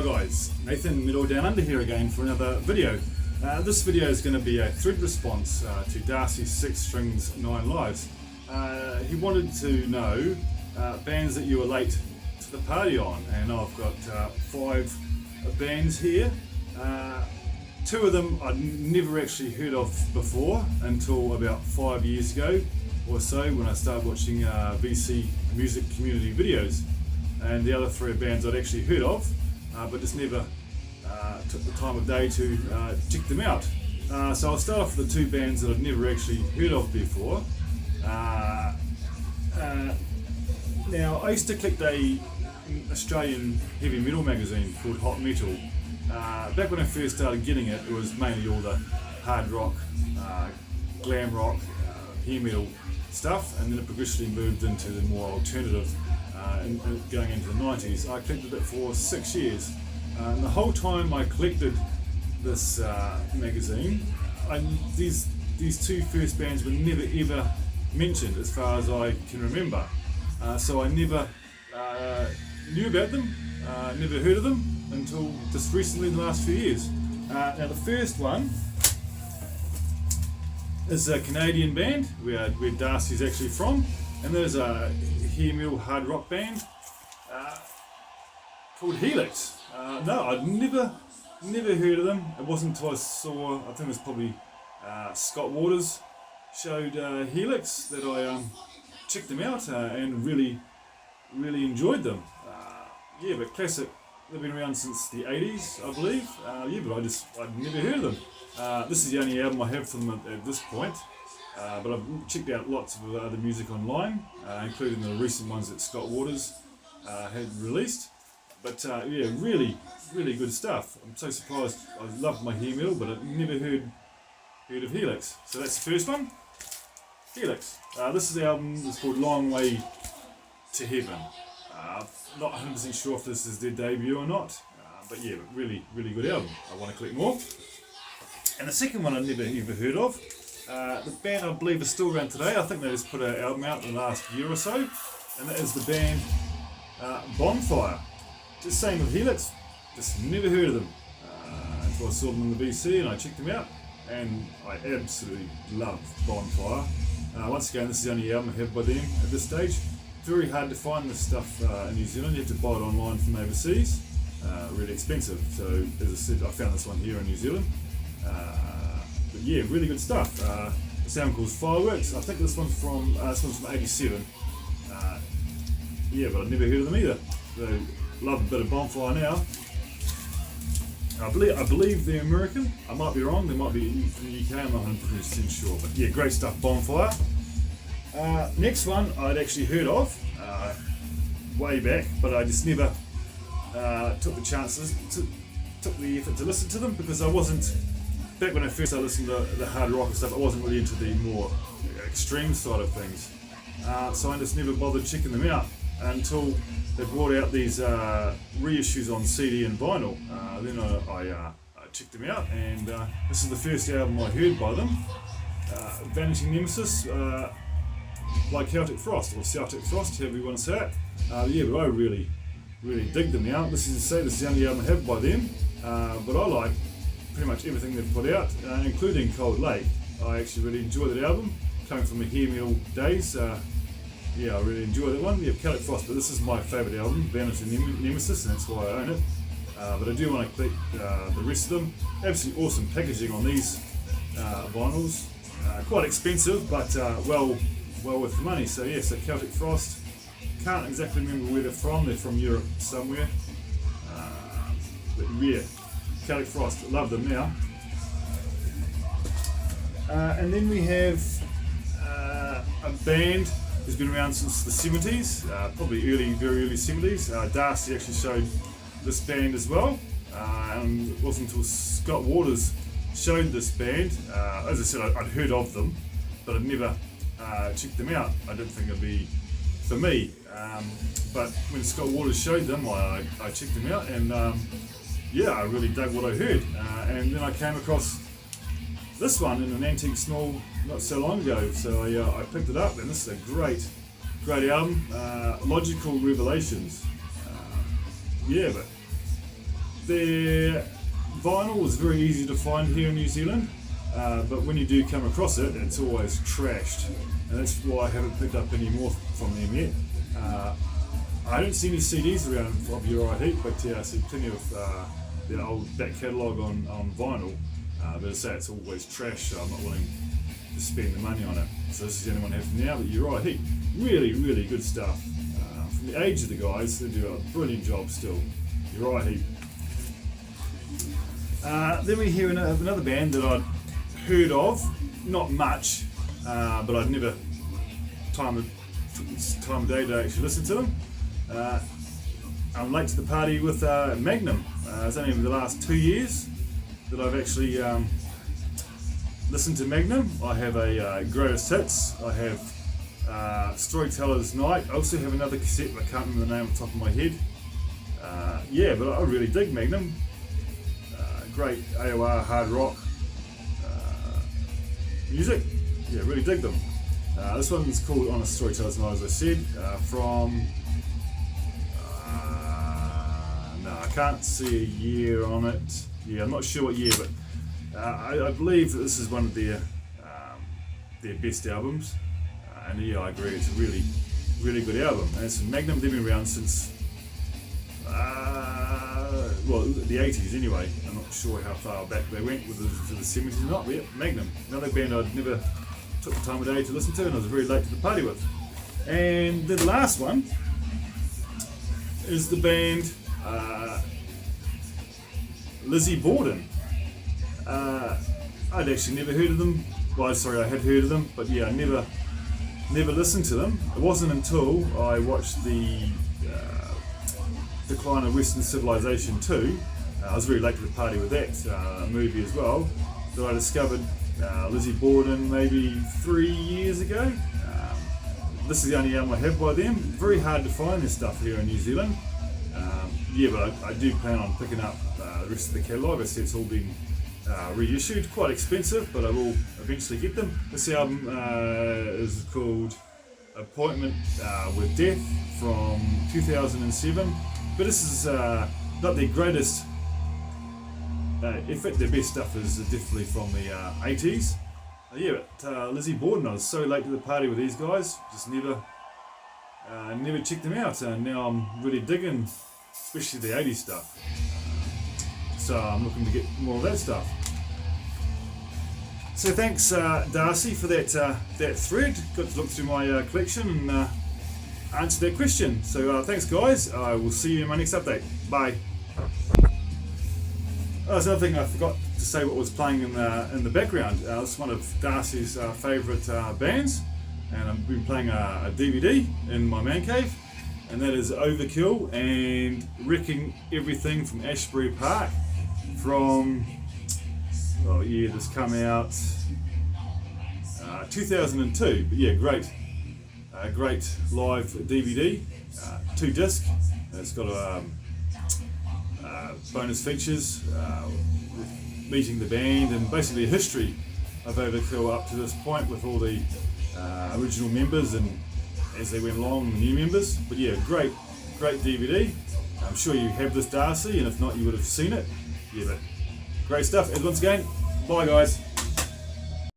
Hi guys, Nathan Middle Down Under here again for another video. This video is going to be a thread response to Darcy's 6 Strings 9 Lives. He wanted to know bands that you were late to the party on, and I've got 5 bands here. 2 of them I'd never actually heard of before until about 5 years ago or so when I started watching VC music community videos, and the other 3 are bands I'd actually heard of but just never took the time of day to check them out. So I'll start off with the 2 bands that I'd never actually heard of before. Now, I used to collect a Australian heavy metal magazine called Hot Metal. Back when I first started getting it, it was mainly all the hard rock, glam rock, hair metal stuff, and then it progressively moved into the more alternative going into the 90s. I collected it for 6 years. And the whole time I collected this magazine, these 2 first bands were never ever mentioned as far as I can remember. So I never knew about them, never heard of them until just recently in the last few years. Now the first one is a Canadian band where Darcy's actually from, and there's a hair metal hard rock band called Felix. No, I'd never heard of them. It wasn't until I saw, I think it was probably Scott Waters showed Felix that I checked them out and really enjoyed them. Yeah, but classic. They've been around since the 80s, I believe. Yeah, but I'd never heard of them. This is the only album I have from them at this point. But I've checked out lots of other music online, including the recent ones that Scott Waters had released. But yeah, really good stuff. I'm so surprised. I loved my hair metal, but I've never heard of Felix. So that's the first one, Felix. This is the album. It's called Long Way to Heaven. Not 100% sure if this is their debut or not, but yeah, really good album. I want to collect more. And the second one I never ever heard of. The band I believe is still around today. I think they just put an album out in the last year or so, and that is the band Bonfire. Just same with Felix, just never heard of them until I saw them on the BC and I checked them out, and I absolutely love Bonfire. Once again, this is the only album I have by them at this stage. Very hard to find this stuff in New Zealand. You have to buy it online from overseas. Really expensive. So as I said, I found this one here in New Zealand. But yeah, really good stuff. This album called Fireworks. I think this one's from '87. Yeah, but I've never heard of them either. So love a bit of Bonfire now. I believe they're American. I might be wrong. They might be from the UK. I'm not 100% sure. But yeah, great stuff. Bonfire. Next one I'd actually heard of way back, but I just never took the chances, took the effort to listen to them, because I wasn't, back when I first started listening to the hard rock and stuff, I wasn't really into the more extreme side of things. So I just never bothered checking them out until they brought out these reissues on CD and vinyl. Then I checked them out, and this is the first album I heard by them, Vanishing Nemesis, like Celtic Frost, or Celtic Frost, however you want to say it. Yeah, but I really dig them now. This is the only album I have by them, but I like pretty much everything they've put out, including Cold Lake. I actually really enjoy that album, coming from the hair metal days. Yeah, I really enjoy that one. Yeah, Celtic Frost, but this is my favourite album, Vanishing Nemesis, and that's why I own it. But I do want to collect the rest of them. Absolutely awesome packaging on these vinyls. Quite expensive, but well worth the money. So yeah, so Celtic Frost, can't exactly remember where they're from. They're from Europe somewhere, but yeah, Celtic Frost, love them now. And then we have a band who's been around since the 70s, probably very early 70s. Darcy actually showed this band as well, and it wasn't until Scott Waters showed this band. As I said, I'd heard of them, but I'd never checked them out. I didn't think it'd be for me, but when Scott Waters showed them, I checked them out, and yeah, I really dug what I heard. And then I came across this one in an antique small not so long ago, so I picked it up, and this is a great album, Logical Revelations. Yeah, but their vinyl is very easy to find here in New Zealand, but when you do come across it, it's always trashed, and that's why I haven't picked up any more from them yet. I don't see any CDs around of Uriah Heep, but yeah, I see plenty of their old back catalogue on vinyl, but as I say, it's always trash, so I'm not willing to spend the money on it. So this is the only one I have for now, but Uriah Heep, really, really good stuff. From the age of the guys, they do a brilliant job still. Uriah Heep. Then we hear another band that I'd heard of, not much, but I'd never time of day to actually listen to them. I'm late to the party with Magnum. It's only in the last 2 years that I've actually listened to Magnum. I have a Greatest Hits, I have Storyteller's Night, I also have another cassette, but I can't remember the name off the top of my head. Yeah, but I really dig Magnum. Great AOR hard rock music. Yeah, really dig them. This one's called On a Storyteller's Night, as I said, from no, I can't see a year on it. Yeah, I'm not sure what year, but I believe that this is one of their best albums. And yeah, I agree, it's a really, really good album. And it's Magnum. They've been around since well, the 80s anyway. I'm not sure how far back they went, whether it was to the 70s or not, but yeah, Magnum. Another band I'd never took the time of day to listen to, and I was very late to the party with. And the last one is the band Lizzie Borden. I'd actually never heard of them. Well, sorry, I had heard of them, but yeah, I never listened to them. It wasn't until I watched the Decline of Western Civilization 2, I was very late to the party with that movie as well, that I discovered Lizzie Borden maybe 3 years ago. This is the only album I have by them. Very hard to find this stuff here in New Zealand. Yeah, but I do plan on picking up the rest of the catalogue. I see it's all been reissued, quite expensive, but I will eventually get them. This album is called Appointment with Death from 2007. But this is not their greatest effort. Their best stuff is definitely from the 80s. Yeah, but Lizzie Borden, I was so late to the party with these guys, just never checked them out, and now I'm really digging, especially the 80s stuff. So I'm looking to get more of that stuff. So thanks Darcy for that thread. Got to look through my collection and answer that question. So thanks guys, I will see you in my next update. Bye. Oh, there's another thing I forgot to say what was playing in the background. It's one of Darcy's favourite bands, and I've been playing a DVD in my man cave, and that is Overkill and Wrecking Everything from Ashbury Park from, well, yeah, this come out 2002, but yeah, great live DVD, 2 disc. It's got bonus features with meeting the band and basically a history of Overkill up to this point with all the original members and as they went along, the new members. But yeah, great DVD. I'm sure you have this, Darcy, and if not, you would have seen it. Yeah, but great stuff. And once again, bye guys.